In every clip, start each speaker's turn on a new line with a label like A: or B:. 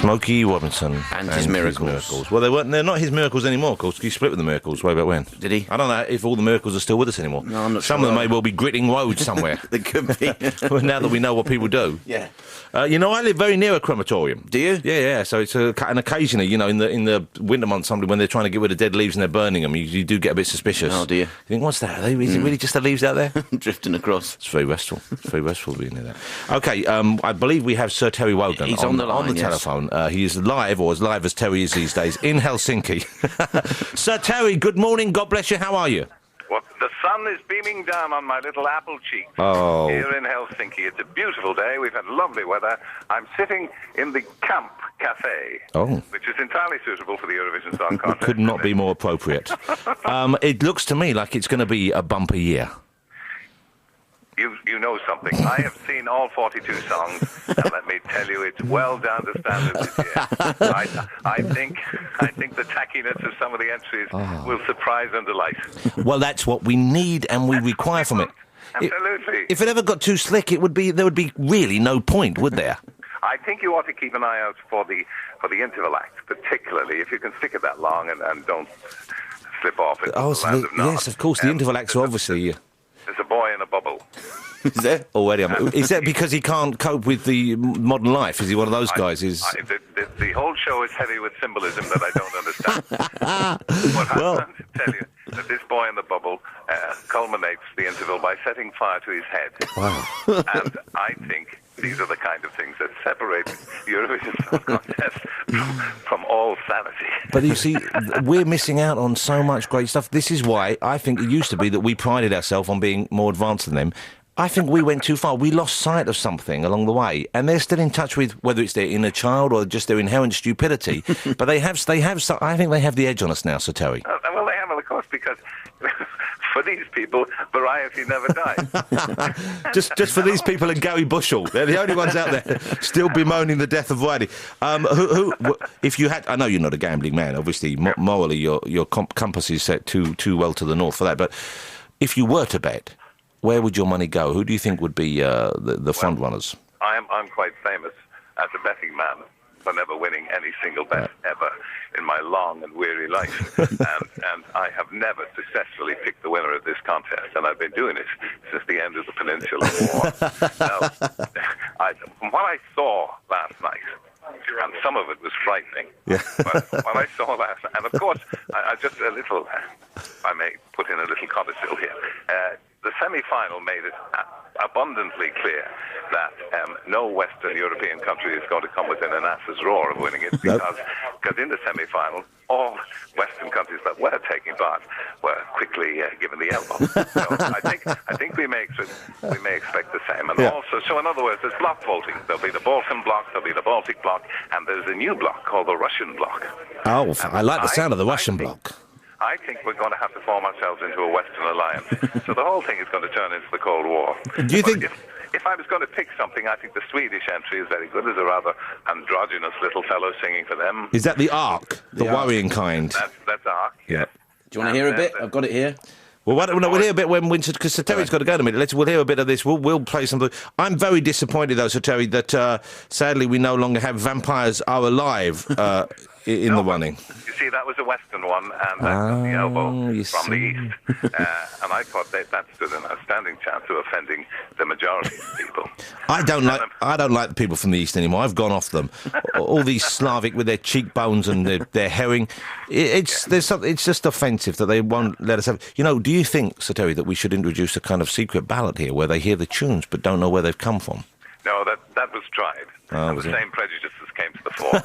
A: Smokey Robinson
B: and his miracles.
A: Well, they're not his miracles anymore, of course. He split with the Miracles way back when.
B: Did he?
A: I don't know if all the Miracles are still with us anymore.
B: No, I'm not
A: Some
B: sure.
A: of them may well be gritting roads somewhere.
B: They could be.
A: Well, now that we know what people do.
B: Yeah.
A: I live very near a crematorium.
B: Do you?
A: Yeah. So it's and occasionally, in the winter months, somebody when they're trying to get rid of dead leaves and they're burning them, you do get a bit suspicious.
B: Oh, do you?
A: You think, what's that? Is it really just the leaves out there?
B: Drifting across.
A: It's very restful. It's very restful being near that. Okay, I believe we have Sir Terry Wogan.
B: He's on the line,
A: telephone. He is live, or as live as Terry is these days, in Helsinki. Sir Terry, good morning. God bless you. How are you?
C: Well, the sun is beaming down on my little apple cheeks here in Helsinki. It's a beautiful day. We've had lovely weather. I'm sitting in the Camp Cafe, which is entirely suitable for the Eurovision Song Contest.
A: Could not be more appropriate. It looks to me like it's going to be a bumper year.
C: You know something. I have seen all 42 songs, and let me tell you, it's well down to standard this year. I think the tackiness of some of the entries will surprise and delight.
A: Well, that's what we need and we require from it.
C: Absolutely.
A: If it ever got too slick, there would be really no point, would there?
C: I think you ought to keep an eye out for the interval act, particularly if you can stick it that long and don't slip off it.
A: Yes, of course. The interval acts are obviously.
C: There's a boy in a bubble.
B: Is there?
A: Already. Is that because he can't cope with the modern life? Is he one of those guys?
C: The whole show is heavy with symbolism that I don't understand. But I'm going to tell you that this boy in the bubble culminates the interval by setting fire to his head.
A: Wow.
C: And I think these are the kind of things that separate Eurovision Song Contest from all sanity.
A: But you see, we're missing out on so much great stuff. This is why I think it used to be that we prided ourselves on being more advanced than them. I think we went too far. We lost sight of something along the way, and they're still in touch with whether it's their inner child or just their inherent stupidity. But I think they have the edge on us now, Sir Terry.
C: Well, they have, of course, because for these people, variety never dies.
A: just for these people and Gary Bushell, they're the only ones out there still bemoaning the death of variety. If you had, I know you're not a gambling man. Obviously, morally, your compass is set too well to the north for that. But if you were to bet, where would your money go? Who do you think would be the front runners?
C: I'm quite famous as a betting man for never winning any single bet ever in my long and weary life. and I have never successfully picked the winner of this contest, and I've been doing it since the end of the Peninsular War. Now, from what I saw last night, and some of it was frightening, but what I saw last night, and of course, I may put in a little codicil here, the semi-final made it abundantly clear that no Western European country is going to come within an ass's roar of winning it, because in the semi-final, all Western countries that were taking part were quickly given the elbow. So I think we may expect the same. And also, so in other words, there's block voting. There'll be the Balkan bloc, there'll be the Baltic bloc, and there's a new bloc called the Russian bloc.
A: Oh, I like the sound of the Russian bloc.
C: I think we're going to have to form ourselves into a Western alliance. So the whole thing is going to turn into the Cold War.
A: Do you think...
C: If I was going to pick something, I think the Swedish entry is very good. There's a rather androgynous little fellow singing for them.
A: Is that the Ark? The worrying kind?
C: That's Ark, yeah.
B: Do you want to hear a bit? I've got it here.
A: Well, we'll hear a bit when Winter, because Sir Terry's got to go in a minute. We'll hear a bit of this. We'll play something. I'm very disappointed, though, Sir Terry, that sadly we no longer have Vampires Are Alive in the running.
C: You see, that was a Western one, and that was the elbow from the East. And I thought that stood an outstanding chance of offending the majority of people.
A: I don't like the people from the East anymore. I've gone off them. All these Slavic with their cheekbones and their herring. It's just offensive that they won't let us have. Do you think, Sir Terry, that we should introduce a kind of secret ballot here where they hear the tunes but don't know where they've come from?
C: No, that was tried. And the same prejudices came to the fore.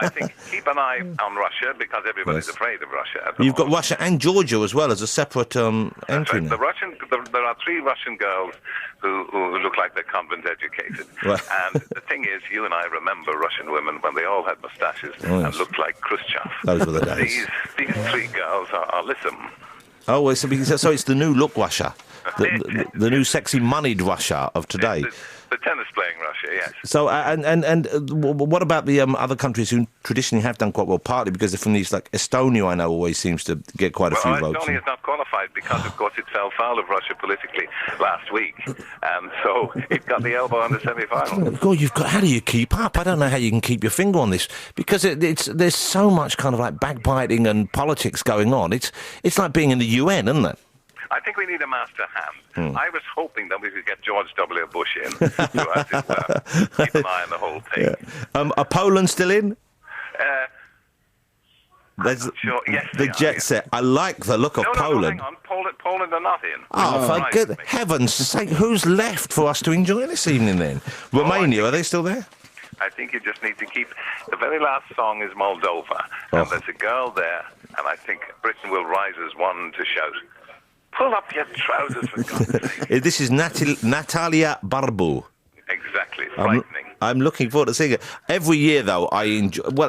C: I think keep an eye on Russia, because everybody's afraid of Russia.
A: You've got Russia and Georgia as well as a separate entry.
C: Right. There are 3 Russian girls who look like they're convent educated.
A: Well.
C: And the thing is, you and I remember Russian women when they all had moustaches and looked like Khrushchev.
A: Those were the days.
C: These 3 girls are listen.
A: Oh, so it's the new look Russia. The new sexy moneyed Russia of today.
C: The tennis-playing Russia, yes.
A: So, what about the other countries who traditionally have done quite well? Partly because they're from these, like Estonia, I know, always seems to get quite a few votes.
C: Estonia is not qualified because, of course, it fell foul of Russia politically last week, and so it got the elbow on the semi-final.
A: God, how do you keep up? I don't know how you can keep your finger on this, because there's so much kind of like backbiting and politics going on. It's like being in the UN, isn't it?
C: I think we need a master hand. I was hoping that we could get George W. Bush in to, as it were, keep an eye on the whole thing.
A: Yeah. Are Poland still in?
C: I'm not sure. Yes,
A: the jet set. I like the look of Poland.
C: No, hang on. Poland are not in.
A: Oh, for good heaven's sake, who's left for us to enjoy this evening then? Romania, are they still there?
C: I think you just need to keep... The very last song is Moldova, and there's a girl there, and I think Britain will rise as one to shout, "Pull up your trousers, for God's sake."
A: This is Natalia Barbu.
C: Exactly, frightening.
A: I'm looking forward to seeing it. Every year, though, I enjoy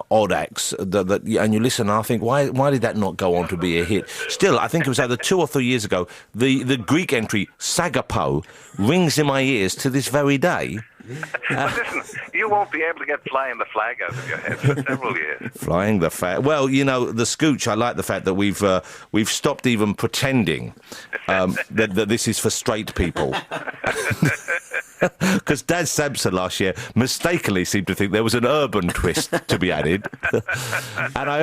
A: odd acts and you listen and I think, why did that not go on to be a hit? Still, I think it was either 2 or 3 years ago, the Greek entry, Sagapo, rings in my ears to this very day.
C: But listen, you won't be able to get Flying the Flag out of your head for several years.
A: Flying the flag. Well, you know, the Scooch, I like the fact that we've stopped even pretending that this is for straight people. Because Daz Sampson last year mistakenly seemed to think there was an urban twist to be added. And I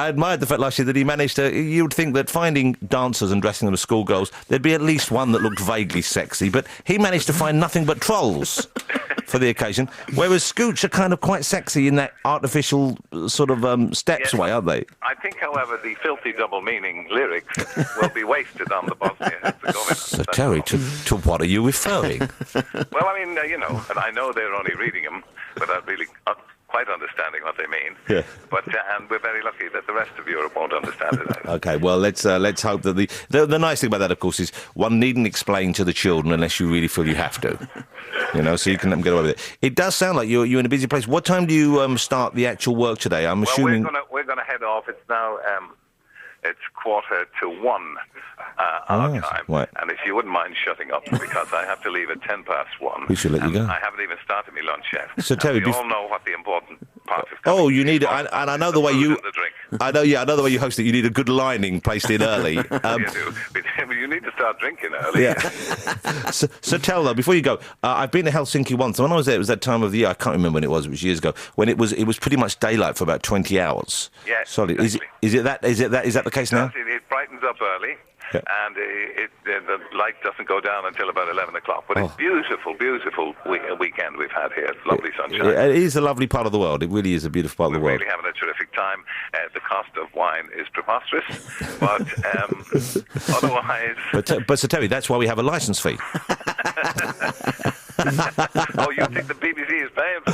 A: admired the fact last year that he managed to... You would think that finding dancers and dressing them as schoolgirls, there'd be at least one that looked vaguely sexy, but he managed to find nothing but trolls for the occasion, whereas Scooch are kind of quite sexy in that artificial sort of steps way, aren't they?
C: I think, however, the filthy double-meaning lyrics will be wasted on the Bosnia-Herzegovina.
A: So, Terry, to what are you referring?
C: Well, I mean, and I know they're only reading them without really quite understanding what they mean.
A: Yeah.
C: But and we're very lucky that the rest of Europe won't understand it either.
A: Okay, well, let's hope that the nice thing about that, of course, is one needn't explain to the children unless you really feel you have to. You know, so you can let them get away with it. It does sound like you're in a busy place. What time do you start the actual work today? I'm assuming...
C: Well, we're gonna head off. It's now... It's 1:45 our time.
A: Right.
C: And if you wouldn't mind shutting up, because I have to leave at 1:10.
A: We should let you go.
C: I haven't even started my lunch yet.
A: So, Terry,
C: we all know what the important part of coming
A: you need it, and I know the way you...
C: The drink.
A: I know the way you host it. You need a good lining placed in early.
C: You do. You need to start drinking early.
A: Yeah. so tell though, before you go, I've been to Helsinki once. And when I was there, it was that time of the year. I can't remember when it was. It was years ago. When it was pretty much daylight for about 20 hours.
C: Yes.
A: Sorry,
C: exactly.
A: Is that the case now?
C: It brightens up early. Yeah. And the light doesn't go down until about 11 o'clock. But it's beautiful weekend we've had here. It's lovely sunshine.
A: It is a lovely part of the world. It really is a beautiful part of the world.
C: We're really having a terrific time. The cost of wine is preposterous, but otherwise...
A: But Sir Terry, that's why we have a licence fee.
C: Oh, you think the BBC is paying for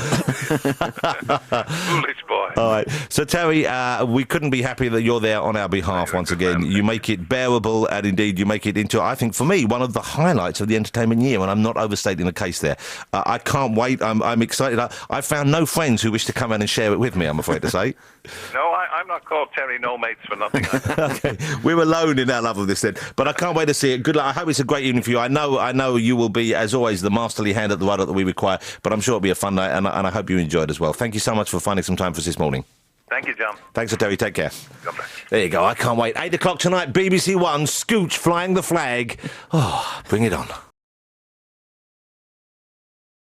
C: it? Foolish boy.
A: All right. So, Terry, we couldn't be happier that you're there on our behalf once again. You make it bearable, and indeed you make it into, I think, for me, one of the highlights of the entertainment year, and I'm not overstating the case there. I can't wait. I'm excited. I've found no friends who wish to come in and share it with me, I'm afraid to say.
C: No, I'm not called Terry No Mates for nothing.
A: Okay. We're alone in our love of this then. But I can't wait to see it. Good luck. I hope it's a great evening for you. I know you will be, as always, the masterly hand at the rudder that we require, but I'm sure it'll be a fun night, and I hope you enjoy it as well. Thank you so much for finding some time for us this morning.
C: Thank you, John.
A: Thanks, Terry. Take care.
C: God bless.
A: There you go. I can't wait. 8 o'clock tonight, BBC One, Scooch flying the flag. Oh, bring it on.